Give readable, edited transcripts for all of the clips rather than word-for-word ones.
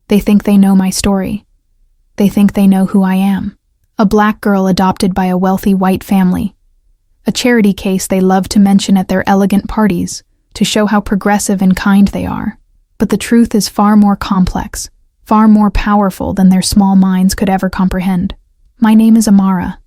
They think they know my story. They think they know who I am. A black girl adopted by a wealthy white family. A charity case they love to mention at their elegant parties to show how progressive and kind they are. But the truth is far more complex, far more powerful than their small minds could ever comprehend. My name is Amara,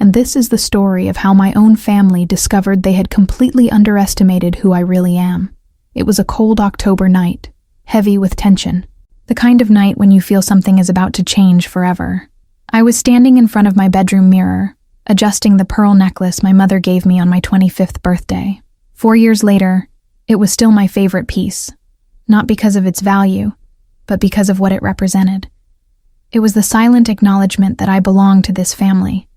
and this is the story of how my own family discovered they had completely underestimated who I really am. It was a cold October night, heavy with tension. The kind of night when you feel something is about to change forever. I was standing in front of my bedroom mirror, adjusting the pearl necklace my mother gave me on my 25th birthday. 4 years later, it was still my favorite piece, not because of its value, but because of what it represented. It was the silent acknowledgement that I belonged to this family,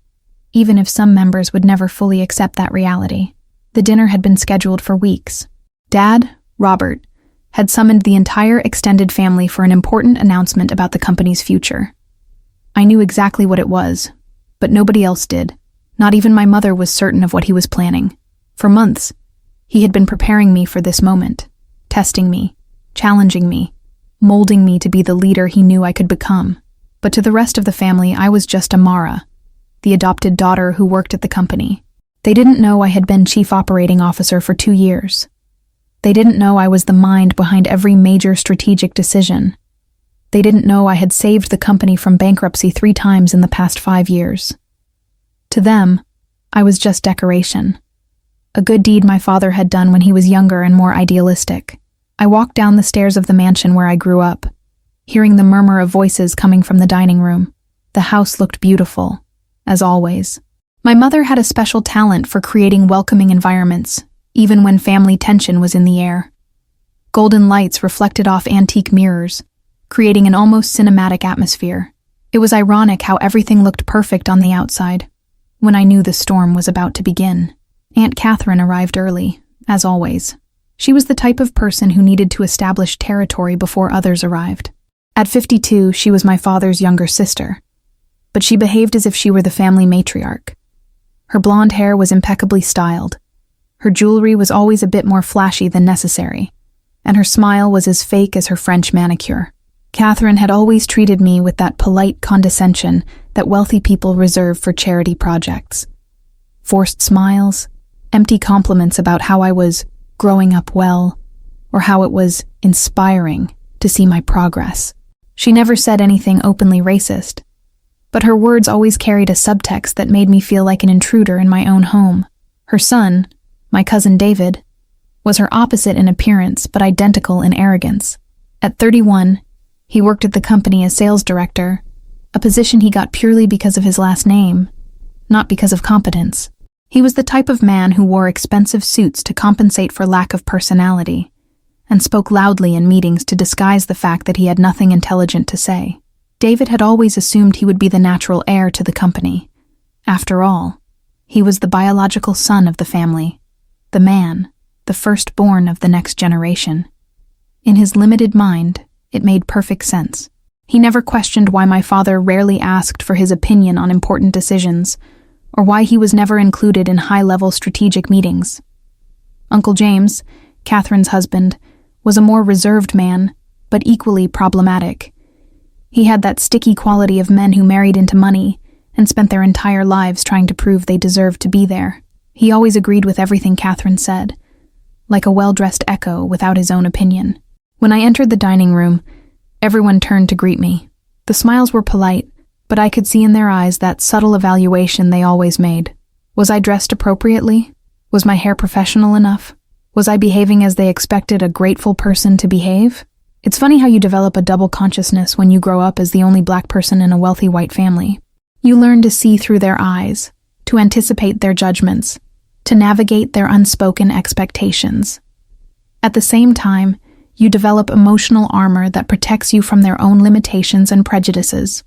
even if some members would never fully accept that reality. The dinner had been scheduled for weeks. Dad, Robert, had summoned the entire extended family for an important announcement about the company's future. I knew exactly what it was, but nobody else did. Not even my mother was certain of what he was planning. For months, he had been preparing me for this moment, testing me, challenging me, molding me to be the leader he knew I could become. But to the rest of the family, I was just Amara, the adopted daughter who worked at the company. They didn't know I had been chief operating officer for 2 years. They didn't know I was the mind behind every major strategic decision. They didn't know I had saved the company from bankruptcy 3 times in the past 5 years. To them, I was just decoration. A good deed my father had done when he was younger and more idealistic. I walked down the stairs of the mansion where I grew up, hearing the murmur of voices coming from the dining room. The house looked beautiful, as always. My mother had a special talent for creating welcoming environments, even when family tension was in the air. Golden lights reflected off antique mirrors, creating an almost cinematic atmosphere. It was ironic how everything looked perfect on the outside, when I knew the storm was about to begin. Aunt Catherine arrived early, as always. She was the type of person who needed to establish territory before others arrived. At 52, she was my father's younger sister, but she behaved as if she were the family matriarch. Her blonde hair was impeccably styled. Her jewelry was always a bit more flashy than necessary, and her smile was as fake as her French manicure. Catherine had always treated me with that polite condescension that wealthy people reserve for charity projects. Forced smiles, empty compliments about how I was growing up well, or how it was inspiring to see my progress. She never said anything openly racist, but her words always carried a subtext that made me feel like an intruder in my own home. Her son, my cousin David, was her opposite in appearance but identical in arrogance. At 31, he worked at the company as sales director, a position he got purely because of his last name, not because of competence. He was the type of man who wore expensive suits to compensate for lack of personality, and spoke loudly in meetings to disguise the fact that he had nothing intelligent to say. David had always assumed he would be the natural heir to the company. After all, he was the biological son of the family, the man, the firstborn of the next generation. In his limited mind, it made perfect sense. He never questioned why my father rarely asked for his opinion on important decisions, or why he was never included in high-level strategic meetings. Uncle James, Catherine's husband, was a more reserved man, but equally problematic. He had that sticky quality of men who married into money and spent their entire lives trying to prove they deserved to be there. He always agreed with everything Catherine said, like a well-dressed echo without his own opinion. When I entered the dining room, everyone turned to greet me. The smiles were polite, but I could see in their eyes that subtle evaluation they always made. Was I dressed appropriately? Was my hair professional enough? Was I behaving as they expected a grateful person to behave? It's funny how you develop a double consciousness when you grow up as the only black person in a wealthy white family. You learn to see through their eyes, to anticipate their judgments, to navigate their unspoken expectations. At the same time, you develop emotional armor that protects you from their own limitations and prejudices.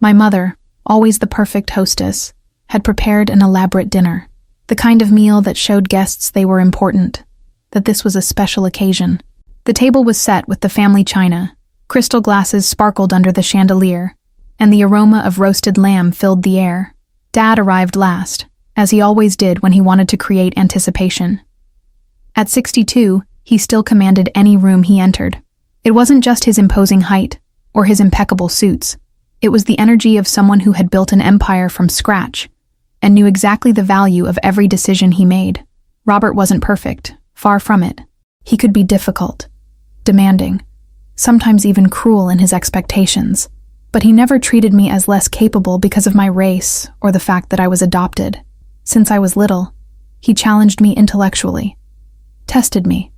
My mother, always the perfect hostess, had prepared an elaborate dinner, the kind of meal that showed guests they were important, that this was a special occasion. The table was set with the family china, crystal glasses sparkled under the chandelier, and the aroma of roasted lamb filled the air. Dad arrived last, as he always did when he wanted to create anticipation. At 62, he still commanded any room he entered. It wasn't just his imposing height, or his impeccable suits. It was the energy of someone who had built an empire from scratch and knew exactly the value of every decision he made. Robert wasn't perfect, far from it. He could be difficult, demanding, sometimes even cruel in his expectations. But he never treated me as less capable because of my race or the fact that I was adopted. Since I was little, he challenged me intellectually, tested me,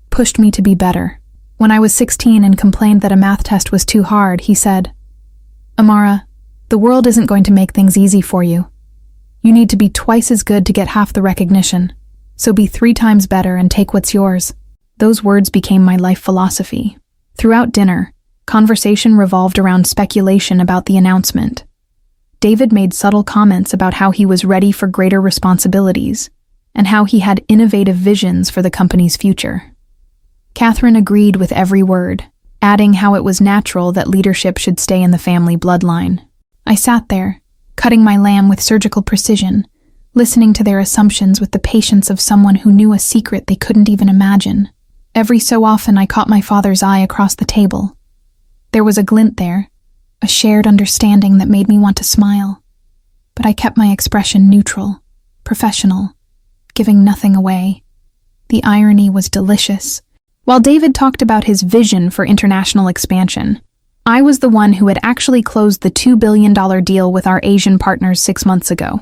pushed me to be better. When I was 16 and complained that a math test was too hard, he said, "Amara, the world isn't going to make things easy for you. You need to be twice as good to get half the recognition, so be 3 times better and take what's yours." Those words became my life philosophy. Throughout dinner, conversation revolved around speculation about the announcement. David made subtle comments about how he was ready for greater responsibilities and how he had innovative visions for the company's future. Catherine agreed with every word, adding how it was natural that leadership should stay in the family bloodline. I sat there, cutting my lamb with surgical precision, listening to their assumptions with the patience of someone who knew a secret they couldn't even imagine. Every so often I caught my father's eye across the table. There was a glint there, a shared understanding that made me want to smile. But I kept my expression neutral, professional, giving nothing away. The irony was delicious. While David talked about his vision for international expansion, I was the one who had actually closed the $2 billion deal with our Asian partners 6 months ago.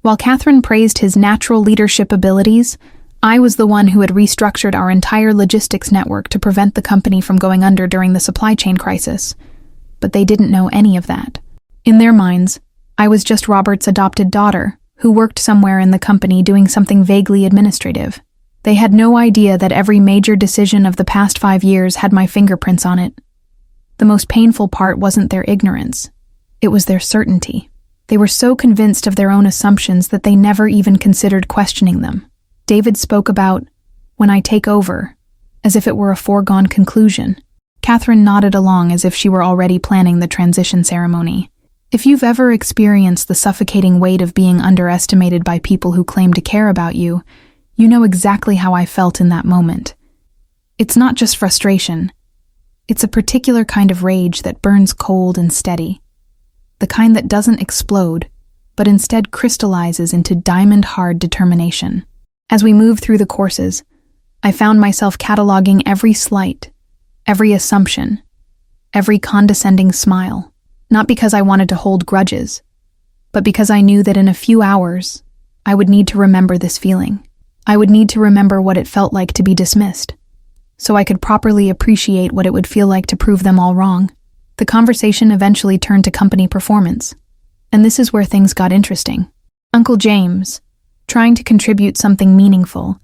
While Catherine praised his natural leadership abilities, I was the one who had restructured our entire logistics network to prevent the company from going under during the supply chain crisis. But they didn't know any of that. In their minds, I was just Robert's adopted daughter, who worked somewhere in the company doing something vaguely administrative. They had no idea that every major decision of the past 5 years had my fingerprints on it. The most painful part wasn't their ignorance. It was their certainty. They were so convinced of their own assumptions that they never even considered questioning them. David spoke about, "when I take over," as if it were a foregone conclusion. Catherine nodded along as if she were already planning the transition ceremony. If you've ever experienced the suffocating weight of being underestimated by people who claim to care about you, you know exactly how I felt in that moment. It's not just frustration. It's a particular kind of rage that burns cold and steady. The kind that doesn't explode, but instead crystallizes into diamond-hard determination. As we moved through the courses, I found myself cataloging every slight, every assumption, every condescending smile, not because I wanted to hold grudges, but because I knew that in a few hours, I would need to remember this feeling. I would need to remember what it felt like to be dismissed, so I could properly appreciate what it would feel like to prove them all wrong. The conversation eventually turned to company performance, and this is where things got interesting. Uncle James, trying to contribute something meaningful,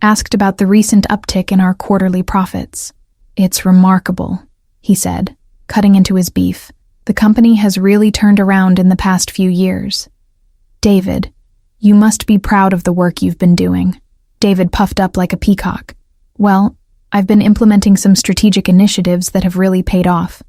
asked about the recent uptick in our quarterly profits. "It's remarkable," he said, cutting into his beef. "The company has really turned around in the past few years. David, you must be proud of the work you've been doing." David puffed up like a peacock. "Well, I've been implementing some strategic initiatives that have really paid off.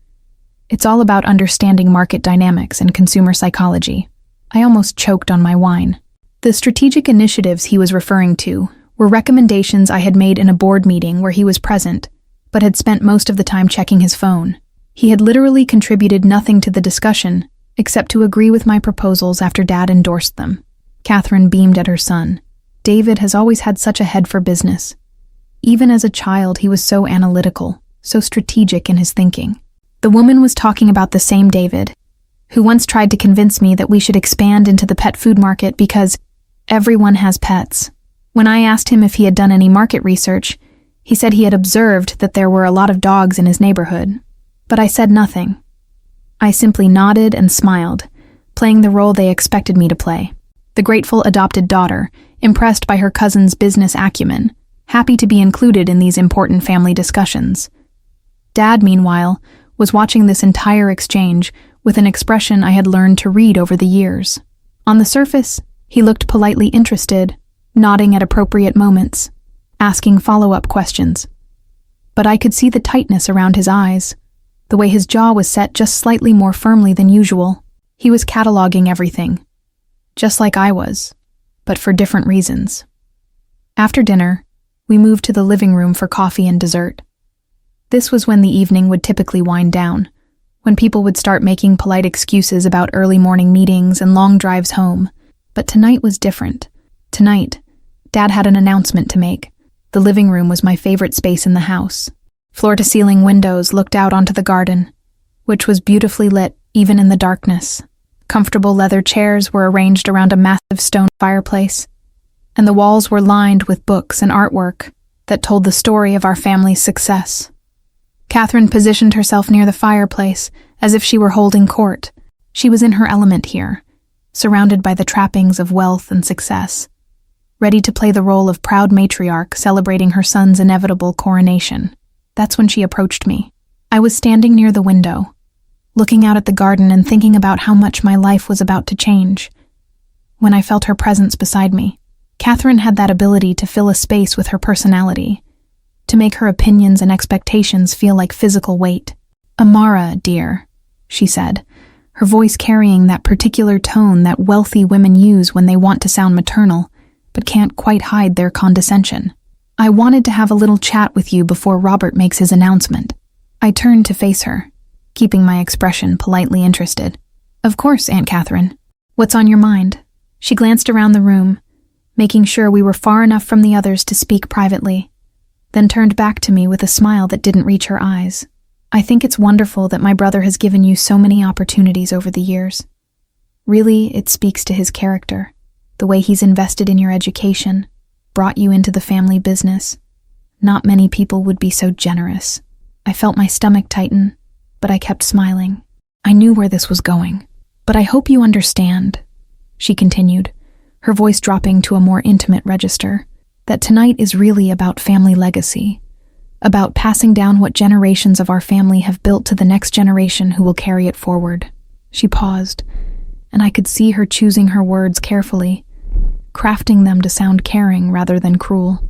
It's all about understanding market dynamics and consumer psychology." I almost choked on my wine. The strategic initiatives he was referring to were recommendations I had made in a board meeting where he was present, but had spent most of the time checking his phone. He had literally contributed nothing to the discussion, except to agree with my proposals after Dad endorsed them. Catherine beamed at her son. David has always had such a head for business. Even as a child, he was so analytical, so strategic in his thinking. The woman was talking about the same David, who once tried to convince me that we should expand into the pet food market because everyone has pets. When I asked him if he had done any market research, he said he had observed that there were a lot of dogs in his neighborhood. But I said nothing. I simply nodded and smiled, playing the role they expected me to play. The grateful adopted daughter, impressed by her cousin's business acumen, happy to be included in these important family discussions. Dad, meanwhile, was watching this entire exchange with an expression I had learned to read over the years. On the surface, he looked politely interested, nodding at appropriate moments, asking follow-up questions. But I could see the tightness around his eyes, the way his jaw was set just slightly more firmly than usual. He was cataloging everything, just like I was, but for different reasons. After dinner, we moved to the living room for coffee and dessert. This was when the evening would typically wind down, when people would start making polite excuses about early morning meetings and long drives home. But tonight was different. Tonight, Dad had an announcement to make. The living room was my favorite space in the house. Floor-to-ceiling windows looked out onto the garden, which was beautifully lit even in the darkness. Comfortable leather chairs were arranged around a massive stone fireplace, and the walls were lined with books and artwork that told the story of our family's success. Catherine positioned herself near the fireplace as if she were holding court. She was in her element here, surrounded by the trappings of wealth and success, ready to play the role of proud matriarch celebrating her son's inevitable coronation. That's when she approached me. I was standing near the window, looking out at the garden and thinking about how much my life was about to change, when I felt her presence beside me. Catherine had that ability to fill a space with her personality, to make her opinions and expectations feel like physical weight. "Amara, dear," she said, her voice carrying that particular tone that wealthy women use when they want to sound maternal, but can't quite hide their condescension. "I wanted to have a little chat with you before Robert makes his announcement." I turned to face her, keeping my expression politely interested. "Of course, Aunt Catherine. What's on your mind?" She glanced around the room, making sure we were far enough from the others to speak privately, then turned back to me with a smile that didn't reach her eyes. "I think it's wonderful that my brother has given you so many opportunities over the years. Really, it speaks to his character, the way he's invested in your education, brought you into the family business. Not many people would be so generous." I felt my stomach tighten, but I kept smiling. I knew where this was going. "But I hope you understand," she continued, her voice dropping to a more intimate register, "that tonight is really about family legacy, about passing down what generations of our family have built to the next generation who will carry it forward." She paused, and I could see her choosing her words carefully, crafting them to sound caring rather than cruel.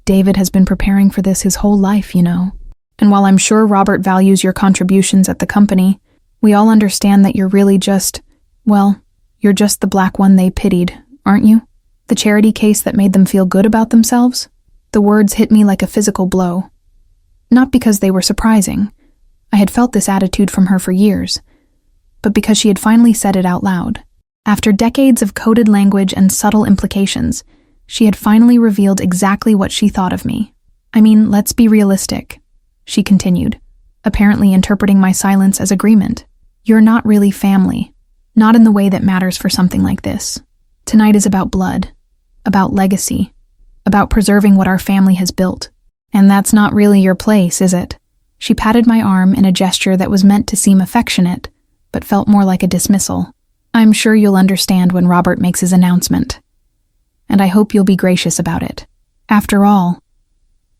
"David has been preparing for this his whole life, you know. And while I'm sure Robert values your contributions at the company, we all understand that you're really just, well, you're just the black one they pitied, aren't you? The charity case that made them feel good about themselves?" The words hit me like a physical blow. Not because they were surprising. I had felt this attitude from her for years, but because she had finally said it out loud. After decades of coded language and subtle implications, she had finally revealed exactly what she thought of me. "I mean, let's be realistic," she continued, apparently interpreting my silence as agreement. "You're not really family, not in the way that matters for something like this. Tonight is about blood, about legacy, about preserving what our family has built. And that's not really your place, is it?" She patted my arm in a gesture that was meant to seem affectionate, but felt more like a dismissal. "I'm sure you'll understand when Robert makes his announcement. And I hope you'll be gracious about it. After all,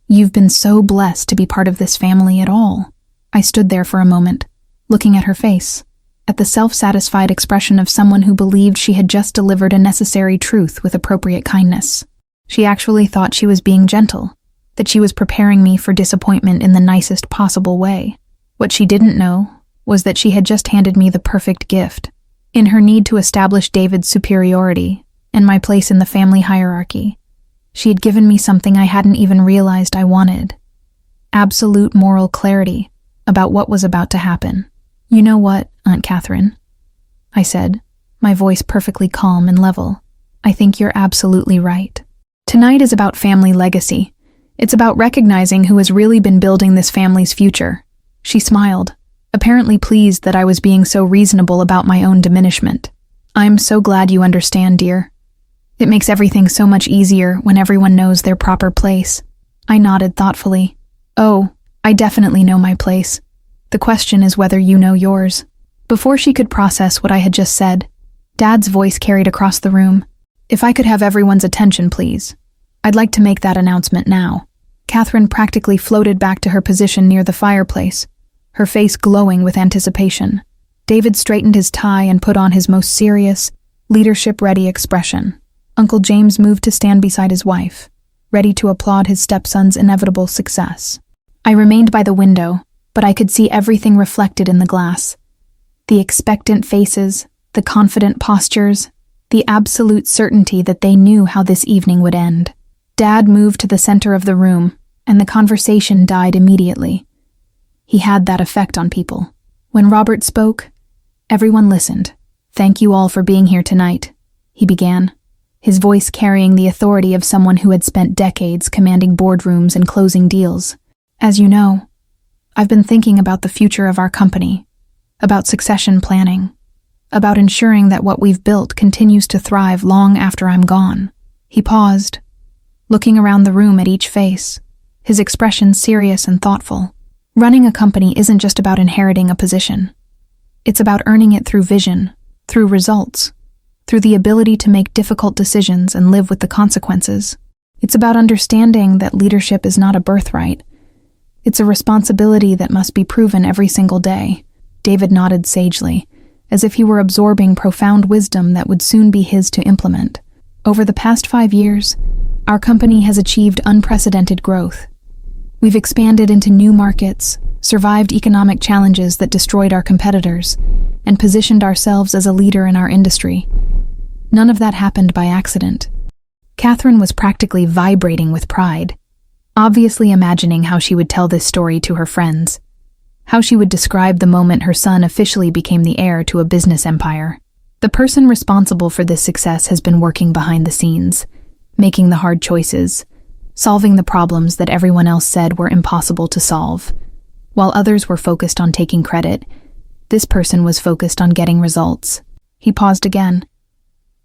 you've been so blessed to be part of this family at all." I stood there for a moment, looking at her face, at the self-satisfied expression of someone who believed she had just delivered a necessary truth with appropriate kindness. She actually thought she was being gentle, that she was preparing me for disappointment in the nicest possible way. What she didn't know was that she had just handed me the perfect gift. In her need to establish David's superiority and my place in the family hierarchy, she had given me something I hadn't even realized I wanted: absolute moral clarity about what was about to happen. "You know what, Aunt Catherine?" I said, my voice perfectly calm and level. "I think you're absolutely right. Tonight is about family legacy. It's about recognizing who has really been building this family's future." She smiled, apparently pleased that I was being so reasonable about my own diminishment. "I'm so glad you understand, dear. It makes everything so much easier when everyone knows their proper place." I nodded thoughtfully. "Oh, I definitely know my place. The question is whether you know yours." Before she could process what I had just said, Dad's voice carried across the room. "If I could have everyone's attention, please. I'd like to make that announcement now." Catherine practically floated back to her position near the fireplace, her face glowing with anticipation. David straightened his tie and put on his most serious, leadership-ready expression. Uncle James moved to stand beside his wife, ready to applaud his stepson's inevitable success. I remained by the window, but I could see everything reflected in the glass. The expectant faces, the confident postures, the absolute certainty that they knew how this evening would end. Dad moved to the center of the room, and the conversation died immediately, He had that effect on people. When Robert spoke, everyone listened. "Thank you all for being here tonight," he began, his voice carrying the authority of someone who had spent decades commanding boardrooms and closing deals. "As you know, I've been thinking about the future of our company, about succession planning, about ensuring that what we've built continues to thrive long after I'm gone." He paused, looking around the room at each face, his expression serious and thoughtful. Running a company isn't just about inheriting a position. It's about earning it through vision, through results, through the ability to make difficult decisions and live with the consequences. It's about understanding that leadership is not a birthright. It's a responsibility that must be proven every single day. David nodded sagely, as if he were absorbing profound wisdom that would soon be his to implement. Over the past 5 years, our company has achieved unprecedented growth. We've expanded into new markets, survived economic challenges that destroyed our competitors, and positioned ourselves as a leader in our industry. None of that happened by accident. Catherine was practically vibrating with pride, obviously imagining how she would tell this story to her friends, how she would describe the moment her son officially became the heir to a business empire. The person responsible for this success has been working behind the scenes, making the hard choices, solving the problems that everyone else said were impossible to solve. While others were focused on taking credit, this person was focused on getting results. He paused again,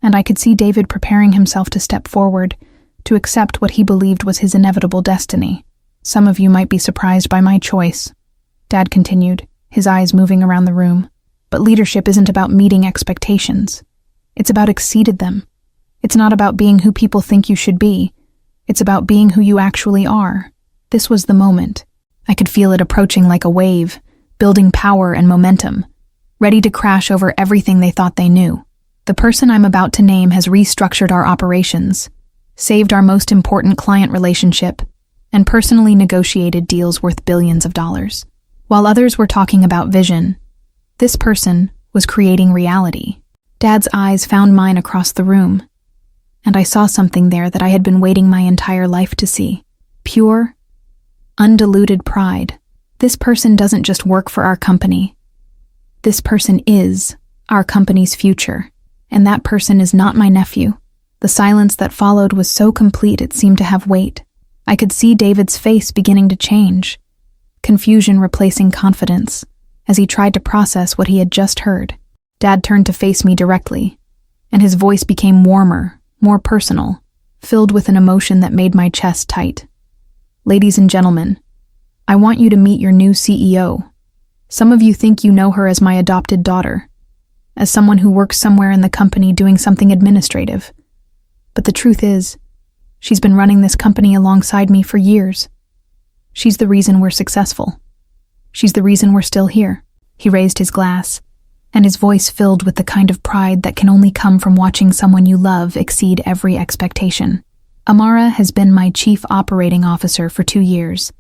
and I could see David preparing himself to step forward, to accept what he believed was his inevitable destiny. "Some of you might be surprised by my choice," Dad continued, his eyes moving around the room. "But leadership isn't about meeting expectations. It's about exceeded them. It's not about being who people think you should be. It's about being who you actually are." This was the moment. I could feel it approaching like a wave, building power and momentum, ready to crash over everything they thought they knew. The person I'm about to name has restructured our operations, saved our most important client relationship, and personally negotiated deals worth billions of dollars. While others were talking about vision, this person was creating reality. Dad's eyes found mine across the room, and I saw something there that I had been waiting my entire life to see. Pure, undiluted pride. This person doesn't just work for our company. This person is our company's future, and that person is not my nephew. The silence that followed was so complete it seemed to have weight. I could see David's face beginning to change, confusion replacing confidence, as he tried to process what he had just heard. Dad turned to face me directly, and his voice became warmer, more personal, filled with an emotion that made my chest tight. "Ladies and gentlemen, I want you to meet your new CEO. Some of you think you know her as my adopted daughter, as someone who works somewhere in the company doing something administrative. But the truth is, she's been running this company alongside me for years. She's the reason we're successful. She's the reason we're still here." He raised his glass, and his voice filled with the kind of pride that can only come from watching someone you love exceed every expectation. "Amara has been my chief operating officer for 2 years,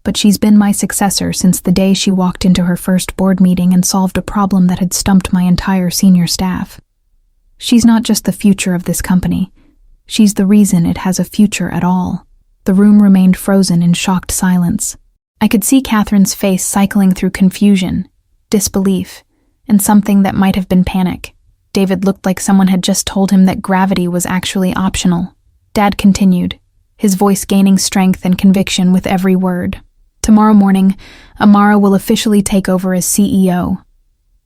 but she's been my successor since the day she walked into her first board meeting and solved a problem that had stumped my entire senior staff. She's not just the future of this company. She's the reason it has a future at all." The room remained frozen in shocked silence. I could see Catherine's face cycling through confusion, disbelief, and something that might have been panic. David looked like someone had just told him that gravity was actually optional. Dad continued, his voice gaining strength and conviction with every word. "Tomorrow morning, Amara will officially take over as CEO.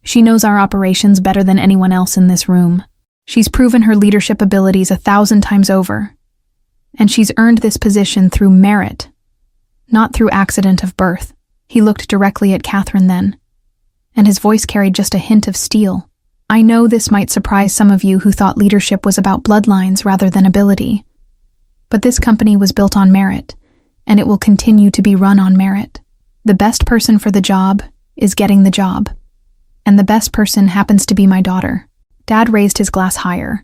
She knows our operations better than anyone else in this room. She's proven her leadership abilities 1,000 times over. And she's earned this position through merit, not through accident of birth." He looked directly at Catherine then, and his voice carried just a hint of steel. "I know this might surprise some of you who thought leadership was about bloodlines rather than ability. But this company was built on merit, and it will continue to be run on merit. The best person for the job is getting the job, and the best person happens to be my daughter." Dad raised his glass higher,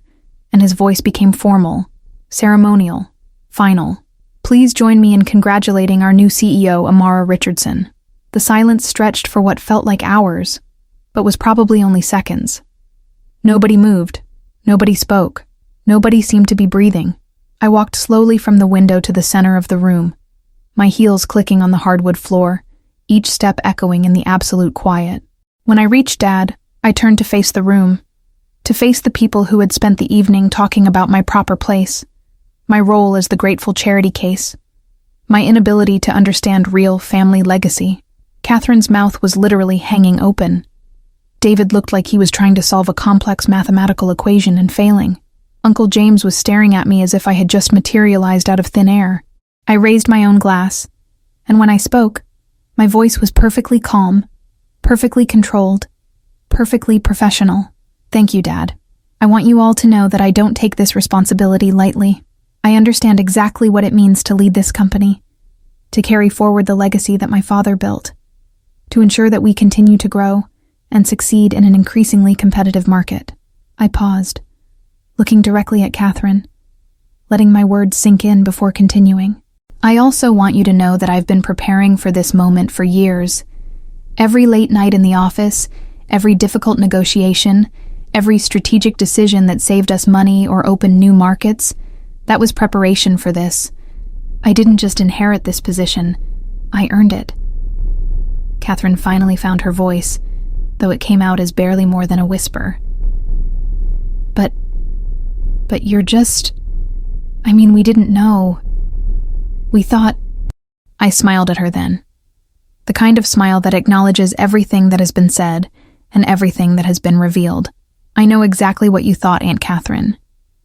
and his voice became formal, ceremonial, final. "Please join me in congratulating our new CEO, Amara Richardson." The silence stretched for what felt like hours, but was probably only seconds. Nobody moved. Nobody spoke. Nobody seemed to be breathing. I walked slowly from the window to the center of the room, my heels clicking on the hardwood floor, each step echoing in the absolute quiet. When I reached Dad, I turned to face the room, to face the people who had spent the evening talking about my proper place, my role as the grateful charity case, my inability to understand real family legacy. Catherine's mouth was literally hanging open. David looked like he was trying to solve a complex mathematical equation and failing. Uncle James was staring at me as if I had just materialized out of thin air. I raised my own glass, and when I spoke, my voice was perfectly calm, perfectly controlled, perfectly professional. Thank you, Dad. I want you all to know that I don't take this responsibility lightly. I understand exactly what it means to lead this company, to carry forward the legacy that my father built, to ensure that we continue to grow and succeed in an increasingly competitive market. I paused, looking directly at Catherine, letting my words sink in before continuing. I also want you to know that I've been preparing for this moment for years. Every late night in the office, every difficult negotiation, every strategic decision that saved us money or opened new markets, that was preparation for this. I didn't just inherit this position, I earned it. Catherine finally found her voice, though it came out as barely more than a whisper. But you're just... we didn't know. We thought... I smiled at her then. The kind of smile that acknowledges everything that has been said and everything that has been revealed. I know exactly what you thought, Aunt Catherine.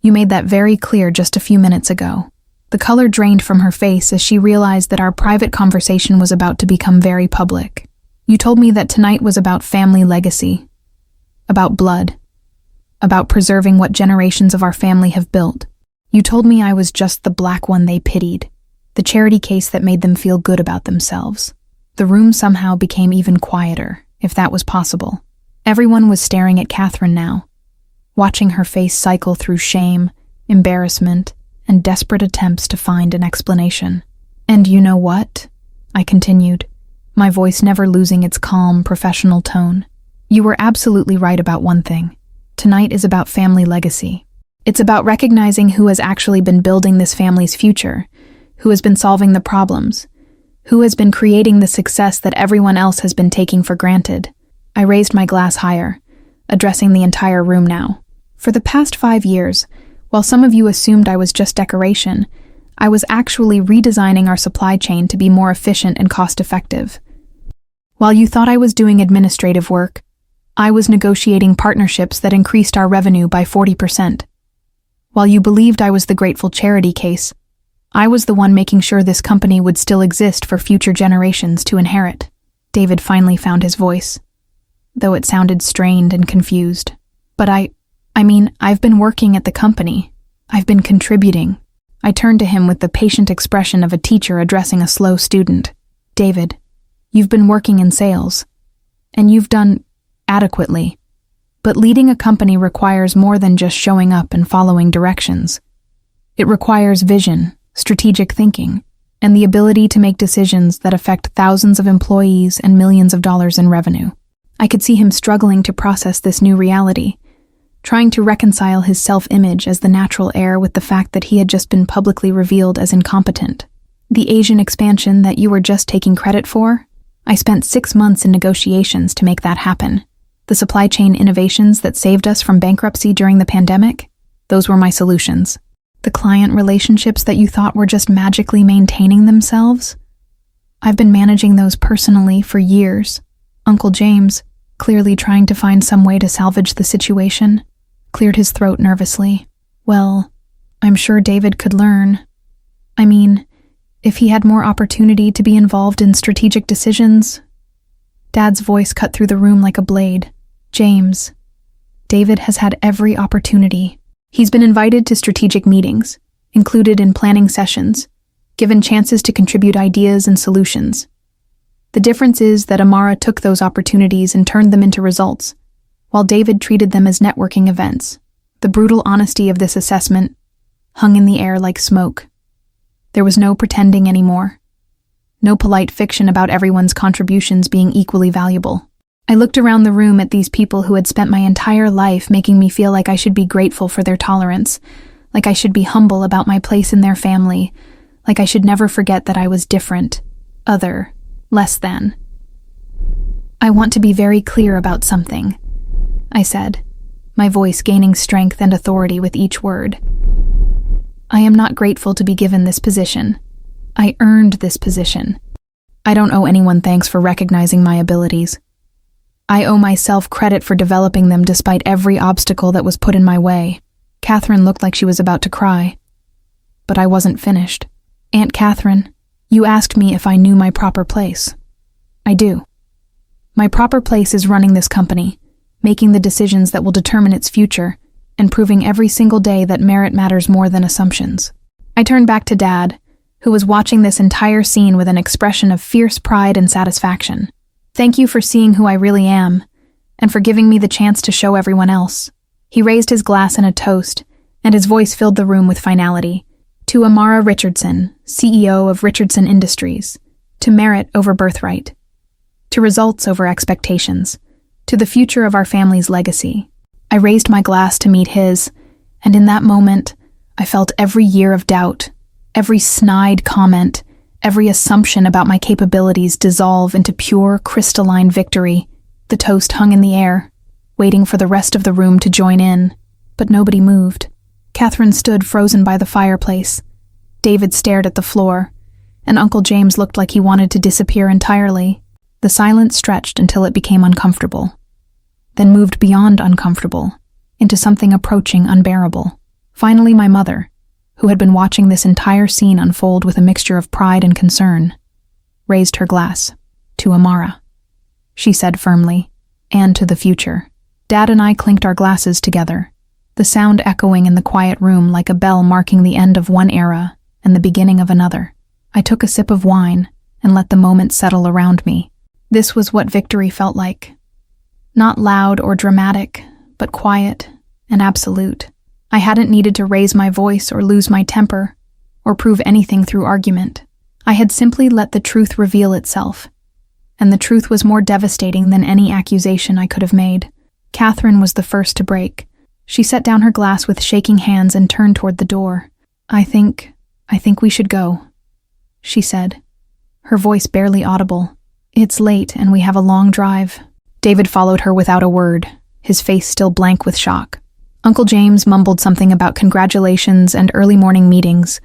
You made that very clear just a few minutes ago. The color drained from her face as she realized that our private conversation was about to become very public. You told me that tonight was about family legacy, about blood, about preserving what generations of our family have built. You told me I was just the black one they pitied, the charity case that made them feel good about themselves. The room somehow became even quieter, if that was possible. Everyone was staring at Catherine now, watching her face cycle through shame, embarrassment, and desperate attempts to find an explanation. And you know what? I continued, my voice never losing its calm, professional tone. You were absolutely right about one thing. Tonight is about family legacy. It's about recognizing who has actually been building this family's future, who has been solving the problems, who has been creating the success that everyone else has been taking for granted. I raised my glass higher, addressing the entire room now. For the past 5 years, while some of you assumed I was just decoration, I was actually redesigning our supply chain to be more efficient and cost-effective. While you thought I was doing administrative work, I was negotiating partnerships that increased our revenue by 40%. While you believed I was the grateful charity case, I was the one making sure this company would still exist for future generations to inherit. David finally found his voice, though it sounded strained and confused. But I've been working at the company. I've been contributing. I turned to him with the patient expression of a teacher addressing a slow student. David, you've been working in sales, and you've done adequately. But leading a company requires more than just showing up and following directions. It requires vision, strategic thinking, and the ability to make decisions that affect thousands of employees and millions of dollars in revenue. I could see him struggling to process this new reality, trying to reconcile his self-image as the natural heir with the fact that he had just been publicly revealed as incompetent. The Asian expansion that you were just taking credit for? I spent 6 months in negotiations to make that happen. The supply chain innovations that saved us from bankruptcy during the pandemic? Those were my solutions. The client relationships that you thought were just magically maintaining themselves? I've been managing those personally for years. Uncle James, clearly trying to find some way to salvage the situation, cleared his throat nervously. Well, I'm sure David could learn. If he had more opportunity to be involved in strategic decisions. Dad's voice cut through the room like a blade. James, David has had every opportunity. He's been invited to strategic meetings, included in planning sessions, given chances to contribute ideas and solutions. The difference is that Amara took those opportunities and turned them into results, while David treated them as networking events. The brutal honesty of this assessment hung in the air like smoke. There was no pretending anymore. No polite fiction about everyone's contributions being equally valuable. I looked around the room at these people who had spent my entire life making me feel like I should be grateful for their tolerance, like I should be humble about my place in their family, like I should never forget that I was different, other, less than. I want to be very clear about something, I said, my voice gaining strength and authority with each word. I am not grateful to be given this position. I earned this position. I don't owe anyone thanks for recognizing my abilities. I owe myself credit for developing them despite every obstacle that was put in my way. Catherine looked like she was about to cry. But I wasn't finished. Aunt Catherine, you asked me if I knew my proper place. I do. My proper place is running this company, making the decisions that will determine its future, and proving every single day that merit matters more than assumptions. I turned back to Dad, who was watching this entire scene with an expression of fierce pride and satisfaction. Thank you for seeing who I really am, and for giving me the chance to show everyone else. He raised his glass in a toast, and his voice filled the room with finality. To Amara Richardson, CEO of Richardson Industries. To merit over birthright. To results over expectations. To the future of our family's legacy. I raised my glass to meet his, and in that moment, I felt every year of doubt, every snide comment, every assumption about my capabilities dissolve into pure, crystalline victory. The toast hung in the air, waiting for the rest of the room to join in, but nobody moved. Catherine stood frozen by the fireplace. David stared at the floor, and Uncle James looked like he wanted to disappear entirely. The silence stretched until it became uncomfortable, then moved beyond uncomfortable, into something approaching unbearable. Finally, my mother, who had been watching this entire scene unfold with a mixture of pride and concern, raised her glass. To Amara, she said firmly, and to the future. Dad and I clinked our glasses together, the sound echoing in the quiet room like a bell marking the end of one era and the beginning of another. I took a sip of wine and let the moment settle around me. This was what victory felt like. Not loud or dramatic, but quiet and absolute. I hadn't needed to raise my voice or lose my temper, or prove anything through argument. I had simply let the truth reveal itself, and the truth was more devastating than any accusation I could have made. Catherine was the first to break. She set down her glass with shaking hands and turned toward the door. I think we should go, she said, her voice barely audible. It's late and we have a long drive. David followed her without a word, his face still blank with shock. Uncle James mumbled something about congratulations and early morning meetings,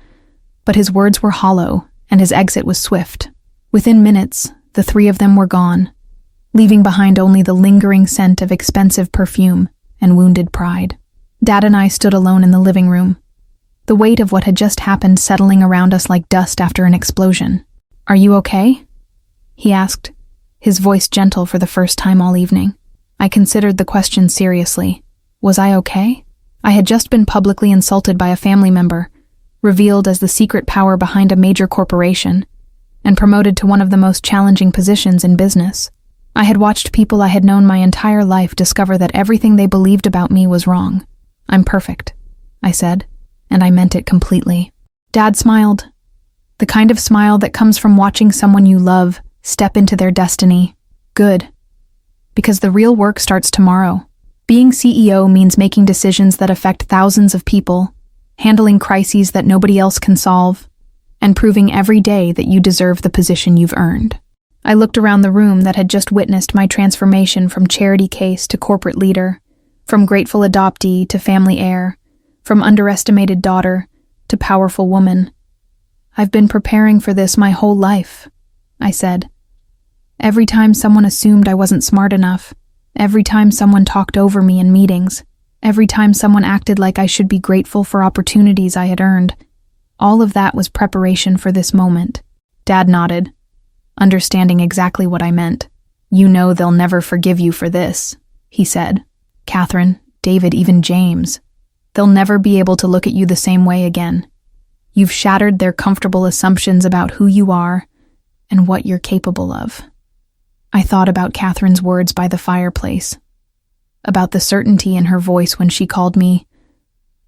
but his words were hollow and his exit was swift. Within minutes, the three of them were gone, leaving behind only the lingering scent of expensive perfume and wounded pride. Dad and I stood alone in the living room, the weight of what had just happened settling around us like dust after an explosion. Are you okay? He asked, his voice gentle for the first time all evening. I considered the question seriously. Was I okay? I had just been publicly insulted by a family member, revealed as the secret power behind a major corporation, and promoted to one of the most challenging positions in business. I had watched people I had known my entire life discover that everything they believed about me was wrong. I'm perfect, I said, and I meant it completely. Dad smiled. The kind of smile that comes from watching someone you love step into their destiny. Good. Because the real work starts tomorrow. Being CEO means making decisions that affect thousands of people, handling crises that nobody else can solve, and proving every day that you deserve the position you've earned. I looked around the room that had just witnessed my transformation from charity case to corporate leader, from grateful adoptee to family heir, from underestimated daughter to powerful woman. I've been preparing for this my whole life, I said. Every time someone assumed I wasn't smart enough, every time someone talked over me in meetings, every time someone acted like I should be grateful for opportunities I had earned, all of that was preparation for this moment. Dad nodded, understanding exactly what I meant. You know they'll never forgive you for this, he said. Catherine, David, even James. They'll never be able to look at you the same way again. You've shattered their comfortable assumptions about who you are and what you're capable of. I thought about Catherine's words by the fireplace, about the certainty in her voice when she called me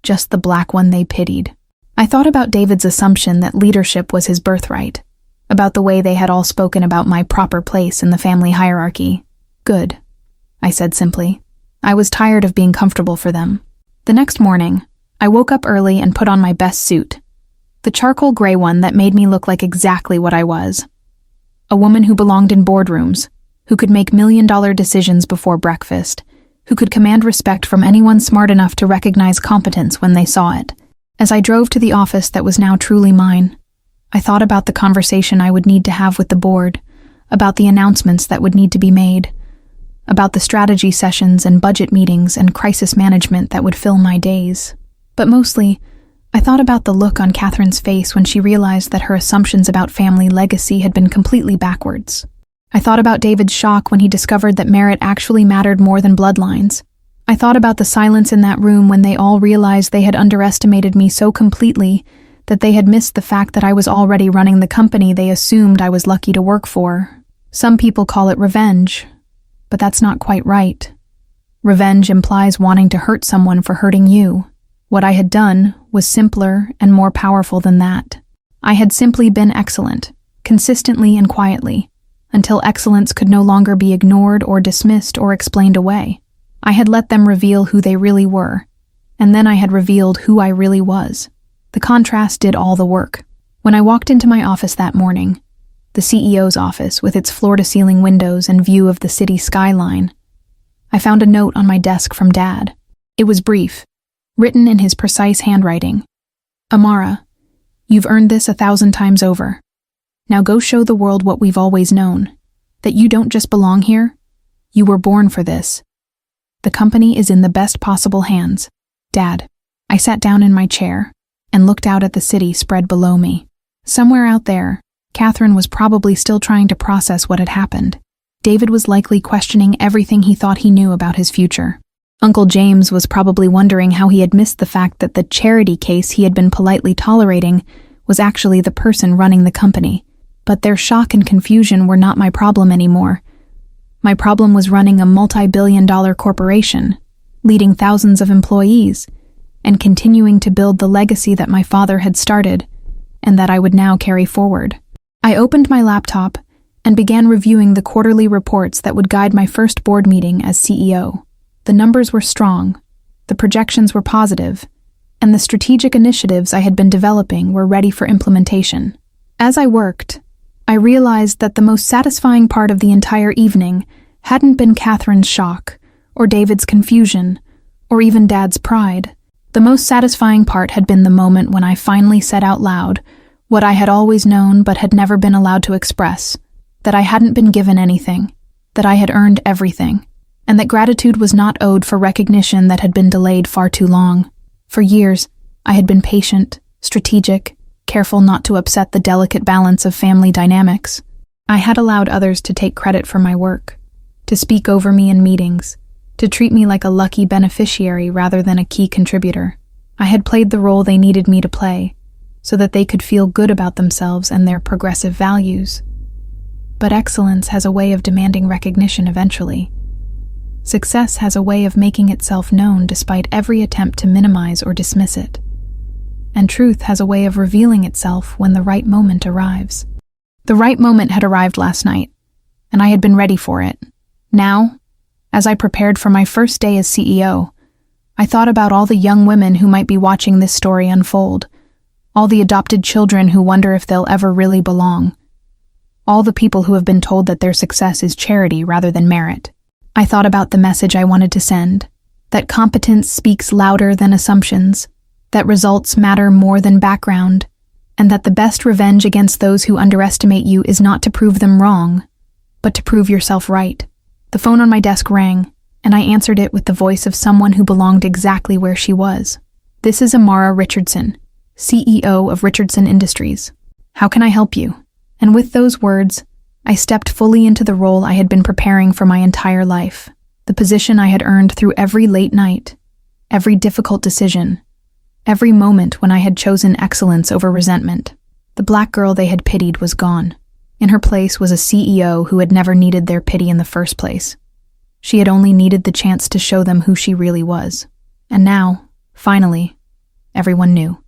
just the black one they pitied. I thought about David's assumption that leadership was his birthright, about the way they had all spoken about my proper place in the family hierarchy. Good, I said simply. I was tired of being comfortable for them. The next morning, I woke up early and put on my best suit, the charcoal gray one that made me look like exactly what I was. A woman who belonged in boardrooms, who could make million-dollar decisions before breakfast, who could command respect from anyone smart enough to recognize competence when they saw it. As I drove to the office that was now truly mine, I thought about the conversation I would need to have with the board, about the announcements that would need to be made, about the strategy sessions and budget meetings and crisis management that would fill my days. But mostly, I thought about the look on Catherine's face when she realized that her assumptions about family legacy had been completely backwards. I thought about David's shock when he discovered that merit actually mattered more than bloodlines. I thought about the silence in that room when they all realized they had underestimated me so completely that they had missed the fact that I was already running the company they assumed I was lucky to work for. Some people call it revenge, but that's not quite right. Revenge implies wanting to hurt someone for hurting you. What I had done was simpler and more powerful than that. I had simply been excellent, consistently and quietly, until excellence could no longer be ignored or dismissed or explained away. I had let them reveal who they really were, and then I had revealed who I really was. The contrast did all the work. When I walked into my office that morning, the CEO's office with its floor-to-ceiling windows and view of the city skyline, I found a note on my desk from Dad. It was brief, written in his precise handwriting. "Amara, you've earned this 1,000 times over. Now go show the world what we've always known, that you don't just belong here, you were born for this. The company is in the best possible hands." Dad. I sat down in my chair and looked out at the city spread below me. Somewhere out there, Catherine was probably still trying to process what had happened. David was likely questioning everything he thought he knew about his future. Uncle James was probably wondering how he had missed the fact that the charity case he had been politely tolerating was actually the person running the company. But their shock and confusion were not my problem anymore. My problem was running a multi-billion-dollar corporation, leading thousands of employees, and continuing to build the legacy that my father had started, and that I would now carry forward. I opened my laptop and began reviewing the quarterly reports that would guide my first board meeting as CEO. The numbers were strong, the projections were positive, and the strategic initiatives I had been developing were ready for implementation. As I worked, I realized that the most satisfying part of the entire evening hadn't been Catherine's shock, or David's confusion, or even Dad's pride. The most satisfying part had been the moment when I finally said out loud what I had always known but had never been allowed to express, that I hadn't been given anything, that I had earned everything, and that gratitude was not owed for recognition that had been delayed far too long. For years, I had been patient, strategic, careful not to upset the delicate balance of family dynamics. I had allowed others to take credit for my work, to speak over me in meetings, to treat me like a lucky beneficiary rather than a key contributor. I had played the role they needed me to play, so that they could feel good about themselves and their progressive values. But excellence has a way of demanding recognition eventually. Success has a way of making itself known despite every attempt to minimize or dismiss it. And truth has a way of revealing itself when the right moment arrives. The right moment had arrived last night, and I had been ready for it. Now, as I prepared for my first day as CEO, I thought about all the young women who might be watching this story unfold, all the adopted children who wonder if they'll ever really belong, all the people who have been told that their success is charity rather than merit. I thought about the message I wanted to send, that competence speaks louder than assumptions, that results matter more than background, and that the best revenge against those who underestimate you is not to prove them wrong, but to prove yourself right. The phone on my desk rang, and I answered it with the voice of someone who belonged exactly where she was. "This is Amara Richardson, CEO of Richardson Industries. How can I help you?" And with those words, I stepped fully into the role I had been preparing for my entire life, the position I had earned through every late night, every difficult decision, every moment when I had chosen excellence over resentment. The black girl they had pitied was gone. In her place was a CEO who had never needed their pity in the first place. She had only needed the chance to show them who she really was. And now, finally, everyone knew.